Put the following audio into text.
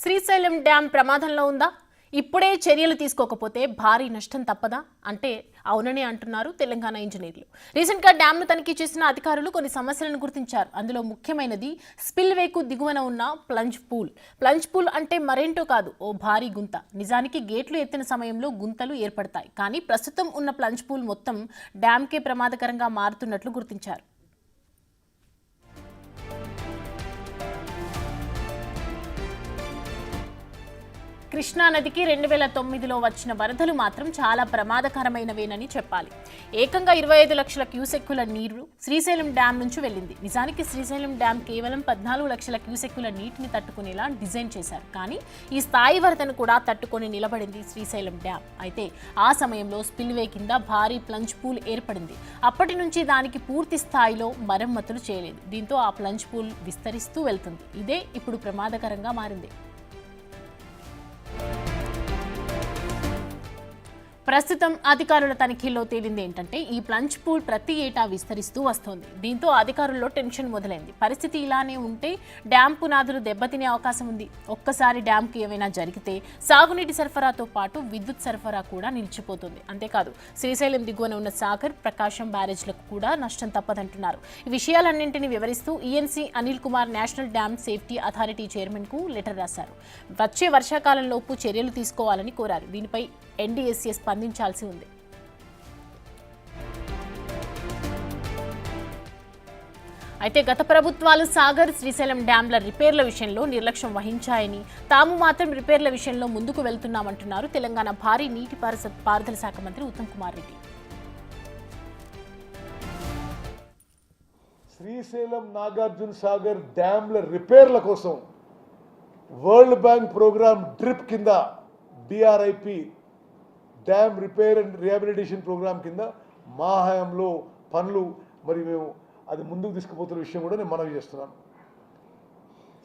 Srisailam dam ప్రమాదంలో ఉందా? ఇప్పుడే చర్యలు తీసుకోకపోతే భారీ నష్టం తప్పదా అంటే అవునని అంటున్నారు తెలంగాణ ఇంజనీర్లు. రీసెంట్గా డ్యాంను తనిఖీ చేసిన అధికారులు కొన్ని సమస్యలను గుర్తించారు. అందులో ముఖ్యమైనది స్పిల్వేకు దిగువన ఉన్న ప్లంజ్ పూల్. ప్లంజ్ పూల్ అంటే మరేంటో కాదు, ఓ భారీ గుంత. నిజానికి గేట్లు ఎత్తిన సమయంలో గుంతలు ఏర్పడతాయి, కానీ ప్రస్తుతం ఉన్న ప్లంజ్ పూల్ మొత్తం డ్యాంకే ప్రమాదకరంగా మారుతున్నట్లు గుర్తించారు. కృష్ణానదికి 2009లో వచ్చిన వరదలు మాత్రం చాలా ప్రమాదకరమైనవేనని చెప్పాలి. ఏకంగా 25 లక్షల క్యూసెక్కుల నీరు శ్రీశైలం డ్యాం నుంచి వెళ్ళింది. నిజానికి శ్రీశైలం డ్యాం కేవలం 14 లక్షల క్యూసెక్కుల నీటిని తట్టుకునేలా డిజైన్ చేశారు. కానీ ఈ స్థాయి వరదను కూడా తట్టుకొని నిలబడింది శ్రీశైలం డ్యాం. అయితే ఆ సమయంలో స్పిల్వే కింద భారీ ప్లంజ్ పూల్ ఏర్పడింది. అప్పటి నుంచి దానికి పూర్తి స్థాయిలో మరమ్మతులు చేయలేదు. దీంతో ఆ ప్లంజ్ పూల్ విస్తరిస్తూ వెళ్తుంది. ఇదే ఇప్పుడు ప్రమాదకరంగా మారింది. ప్రస్తుతం అధికారుల తనిఖీల్లో తేలింది ఏంటంటే ఈ ప్లంజ్ పూల్ ప్రతి ఏటా విస్తరిస్తూ వస్తోంది. దీంతో అధికారుల్లో టెన్షన్ మొదలైంది. పరిస్థితి ఇలానే ఉంటే డ్యాం పునాదులు దెబ్బతినే అవకాశం ఉంది. ఒక్కసారి డ్యాంకి ఏమైనా జరిగితే సాగునీటి సరఫరాతో పాటు విద్యుత్ సరఫరా కూడా నిలిచిపోతుంది. అంతేకాదు, శ్రీశైలం దిగువన ఉన్న సాగర్, ప్రకాశం బ్యారేజ్లకు కూడా నష్టం తప్పదంటున్నారు. ఈ విషయాలన్నింటినీ వివరిస్తూ ENC Anil Kumar national dam safety authority చైర్మన్కు లెటర్ రాశారు. వచ్చే వర్షాకాలంలోపు చర్యలు తీసుకోవాలని కోరారు. దీనిపై ఎన్డీఎస్ఏ స్పందించాల్సి ఉంది. అయితే గత ప్రభుత్వాలు సాగర్, శ్రీశైలం డ్యాంల రిపేర్ల విషయంలో నిర్లక్ష్యం వహించాయని, తాము మాత్రం రిపేర్ల విషయంలో ముందుకు వెళ్తున్నామంటున్నారు తెలంగాణ భారీ నీటిపారుదల శాఖ మంత్రి ఉత్తమ్ కుమార్ రెడ్డి. శ్రీశైలం నాగార్జున సాగర్ డ్యాంల రిపేర్ల కోసం వరల్డ్ బ్యాంక్ ప్రోగ్రామ్ డ్రిప్ కింద DRIP dam repair and rehabilitation programme కింద మా హయాంలో పనులు మరి మేము అది ముందుకు తీసుకుపోతున్న విషయం కూడా నేను మనవి చేస్తున్నాను.